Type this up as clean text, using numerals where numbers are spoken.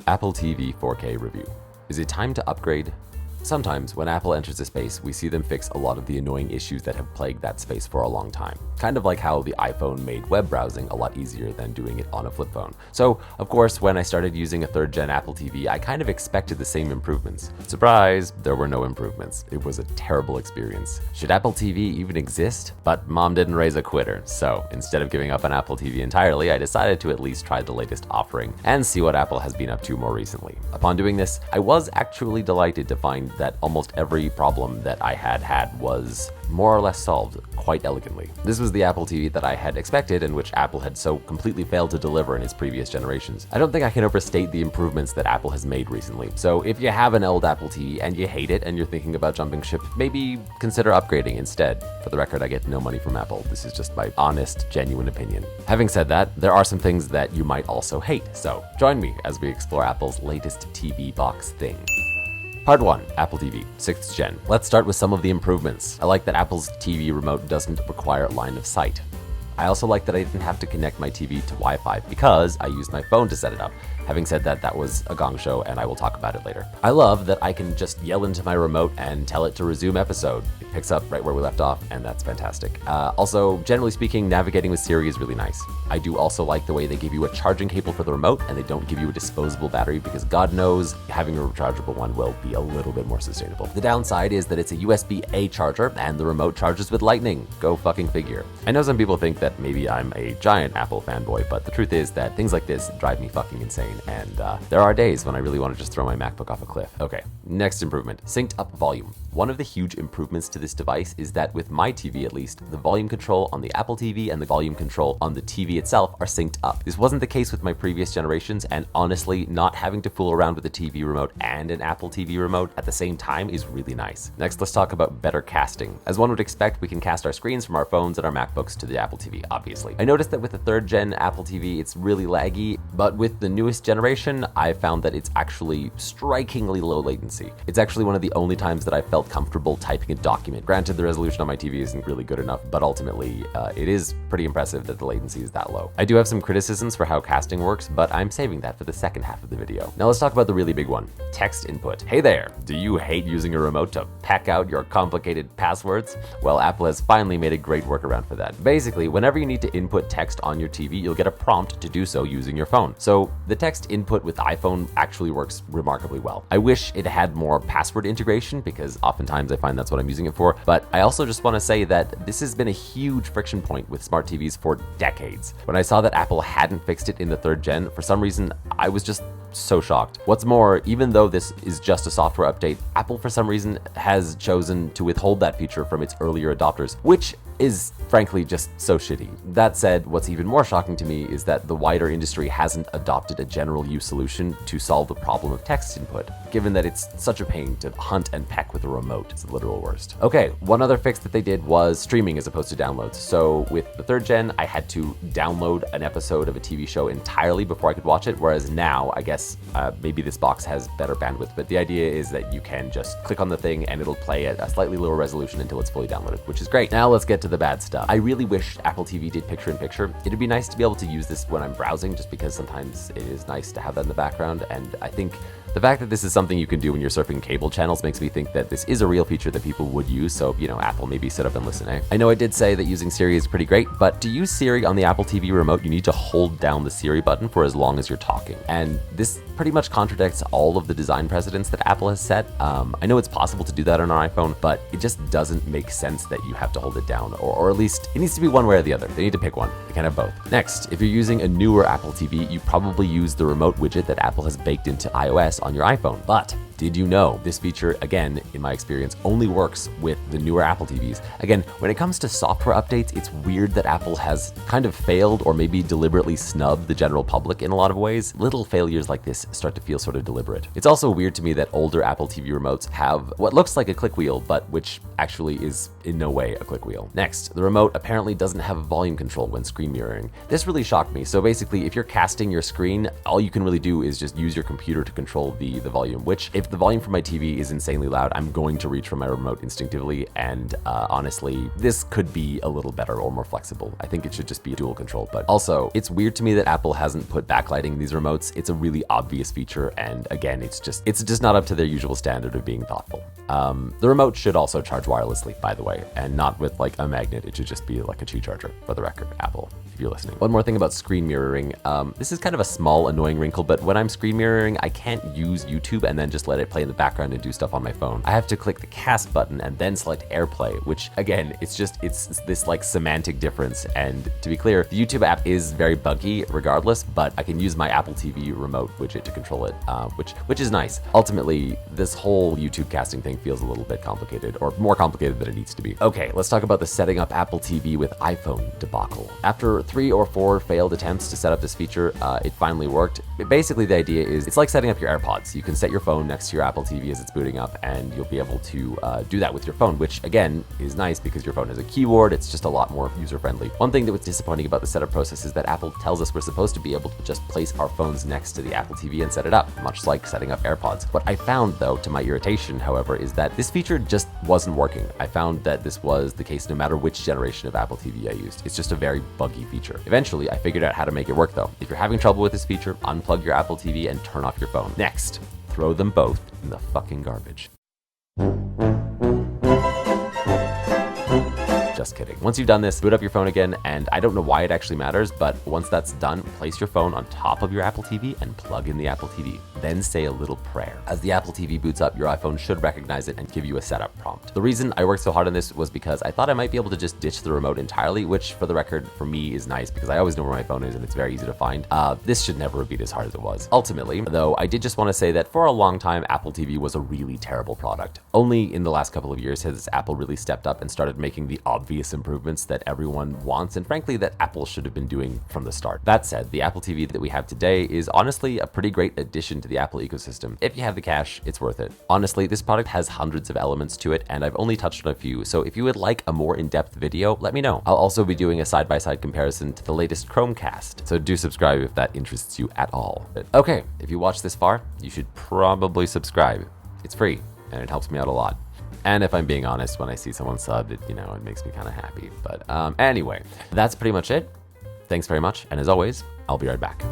Apple TV 4K review. Is it time to upgrade? Sometimes, when Apple enters a space, we see them fix a lot of the annoying issues that have plagued that space for a long time. Kind of like how the iPhone made web browsing a lot easier than doing it on a flip phone. So, of course, when I started using a 3rd gen Apple TV, I kind of expected the same improvements. Surprise, there were no improvements. It was a terrible experience. Should Apple TV even exist? But Mom didn't raise a quitter, so instead of giving up on Apple TV entirely, I decided to at least try the latest offering and see what Apple has been up to more recently. Upon doing this, I was actually delighted to find that almost every problem that I had was more or less solved quite elegantly. This was the Apple TV that I had expected and which Apple had so completely failed to deliver in its previous generations. I don't think I can overstate the improvements that Apple has made recently. So if you have an old Apple TV and you hate it and you're thinking about jumping ship, maybe consider upgrading instead. For the record, I get no money from Apple. This is just my honest, genuine opinion. Having said that, there are some things that you might also hate. So join me as we explore Apple's latest TV box thing. Part 1, Apple TV, 6th gen. Let's start with some of the improvements. I like that Apple's TV remote doesn't require line of sight. I also like that I didn't have to connect my TV to Wi-Fi because I used my phone to set it up. Having said that, that was a gong show and I will talk about it later. I love that I can just yell into my remote and tell it to resume episode. It picks up right where we left off and that's fantastic. Also, generally speaking, navigating with Siri is really nice. I do also like the way they give you a charging cable for the remote and they don't give you a disposable battery because God knows having a rechargeable one will be a little bit more sustainable. The downside is that it's a USB-A charger and the remote charges with lightning. Go fucking figure. I know some people think that maybe I'm a giant Apple fanboy, but the truth is that things like this drive me fucking insane. And there are days when I really want to just throw my MacBook off a cliff. Okay, next improvement, synced up volume. One of the huge improvements to this device is that with my TV at least, the volume control on the Apple TV and the volume control on the TV itself are synced up. This wasn't the case with my previous generations, and honestly, not having to fool around with a TV remote and an Apple TV remote at the same time is really nice. Next, let's talk about better casting. As one would expect, we can cast our screens from our phones and our MacBooks to the Apple TV, obviously. I noticed that with the 3rd gen Apple TV, it's really laggy, but with the newest generation, I found that it's actually strikingly low latency. It's actually one of the only times that I felt comfortable typing a document. Granted, the resolution on my TV isn't really good enough, but ultimately, it is pretty impressive that the latency is that low. I do have some criticisms for how casting works, but I'm saving that for the second half of the video. Now let's talk about the really big one, text input. Hey there, do you hate using a remote to pack out your complicated passwords? Well, Apple has finally made a great workaround for that. Basically, whenever you need to input text on your TV, you'll get a prompt to do so using your phone. So the text input with iPhone actually works remarkably well. I wish it had more password integration because oftentimes I find that's what I'm using it for, but I also just want to say that this has been a huge friction point with smart TVs for decades. When I saw that Apple hadn't fixed it in the 3rd gen, for some reason, I was just so shocked. What's more, even though this is just a software update, Apple for some reason has chosen to withhold that feature from its earlier adopters, which is frankly just so shitty. That said, what's even more shocking to me is that the wider industry hasn't adopted a general use solution to solve the problem of text input, given that it's such a pain to hunt and peck with a remote. It's the literal worst. Okay, one other fix that they did was streaming as opposed to downloads. So with the 3rd gen, I had to download an episode of a TV show entirely before I could watch it, whereas now, I guess maybe this box has better bandwidth, but the idea is that you can just click on the thing and it'll play at a slightly lower resolution until it's fully downloaded, which is great. Now let's get to the bad stuff. I really wish Apple TV did picture-in-picture. It'd be nice to be able to use this when I'm browsing, just because sometimes it is nice to have that in the background, and I think the fact that this is something you can do when you're surfing cable channels makes me think that this is a real feature that people would use, so, you know, Apple, maybe sit up and listen, eh? I know I did say that using Siri is pretty great, but to use Siri on the Apple TV remote, you need to hold down the Siri button for as long as you're talking, and this pretty much contradicts all of the design precedents that Apple has set. I know it's possible to do that on an iPhone, but it just doesn't make sense that you have to hold it down, or at least it needs to be one way or the other. They need to pick one. They can't have both. Next, if you're using a newer Apple TV, you probably use the remote widget that Apple has baked into iOS on your iPhone, but did you know this feature, again, in my experience, only works with the newer Apple TVs? Again, when it comes to software updates, it's weird that Apple has kind of failed or maybe deliberately snubbed the general public in a lot of ways. Little failures like this start to feel sort of deliberate. It's also weird to me that older Apple TV remotes have what looks like a click wheel, but which actually is in no way a click wheel. Next, the remote apparently doesn't have volume control when screen mirroring. This really shocked me. So basically, if you're casting your screen, all you can really do is just use your computer to control the volume, which if If the volume from my TV is insanely loud, I'm going to reach for my remote instinctively, and honestly, this could be a little better or more flexible. I think it should just be dual control, but also, it's weird to me that Apple hasn't put backlighting in these remotes. It's a really obvious feature, and again, it's just not up to their usual standard of being thoughtful. The remote should also charge wirelessly, by the way, and not with like a magnet. It should just be like a Qi charger, for the record, Apple, if you're listening. One more thing about screen mirroring. This is kind of a small annoying wrinkle, but when I'm screen mirroring, I can't use YouTube and then just let it play in the background and do stuff on my phone. I have to click the cast button and then select AirPlay, which again, it's this like semantic difference. And to be clear, the YouTube app is very buggy regardless, but I can use my Apple TV remote widget to control it, which is nice. Ultimately, this whole YouTube casting thing feels a little bit complicated, or more complicated than it needs to be. Okay, let's talk about the setting up Apple TV with iPhone debacle. After 3 or 4 failed attempts to set up this feature, it finally worked. Basically, the idea is it's like setting up your AirPods. You can set your phone next to your Apple TV as it's booting up, and you'll be able to do that with your phone, which again is nice because your phone has a keyboard. It's just a lot more user-friendly. One thing that was disappointing about the setup process is that Apple tells us we're supposed to be able to just place our phones next to the Apple TV and set it up, much like setting up AirPods. What I found, though, to my irritation, however, is that this feature just wasn't working. I found that this was the case no matter which generation of Apple TV I used. It's just a very buggy feature. Eventually, I figured out how to make it work, though. If you're having trouble with this feature, unplug your Apple TV and turn off your phone. Next, throw them both in the fucking garbage. Just kidding. Once you've done this, boot up your phone again, and I don't know why it actually matters, but once that's done, place your phone on top of your Apple TV and plug in the Apple TV. Then say a little prayer. As the Apple TV boots up, your iPhone should recognize it and give you a setup prompt. The reason I worked so hard on this was because I thought I might be able to just ditch the remote entirely, which for the record, for me is nice because I always know where my phone is and it's very easy to find. This should never have been as hard as it was. Ultimately, though, I did just want to say that for a long time, Apple TV was a really terrible product. Only in the last couple of years has Apple really stepped up and started making the obvious improvements that everyone wants, and frankly that Apple should have been doing from the start. That said, the Apple TV that we have today is honestly a pretty great addition to the Apple ecosystem. If you have the cash, it's worth it. Honestly, this product has hundreds of elements to it, and I've only touched on a few, so if you would like a more in-depth video, let me know. I'll also be doing a side-by-side comparison to the latest Chromecast, so do subscribe if that interests you at all. Okay, if you watched this far, you should probably subscribe. It's free, and it helps me out a lot. And if I'm being honest, when I see someone sub, it makes me kind of happy. But anyway, that's pretty much it. Thanks very much. And as always, I'll be right back.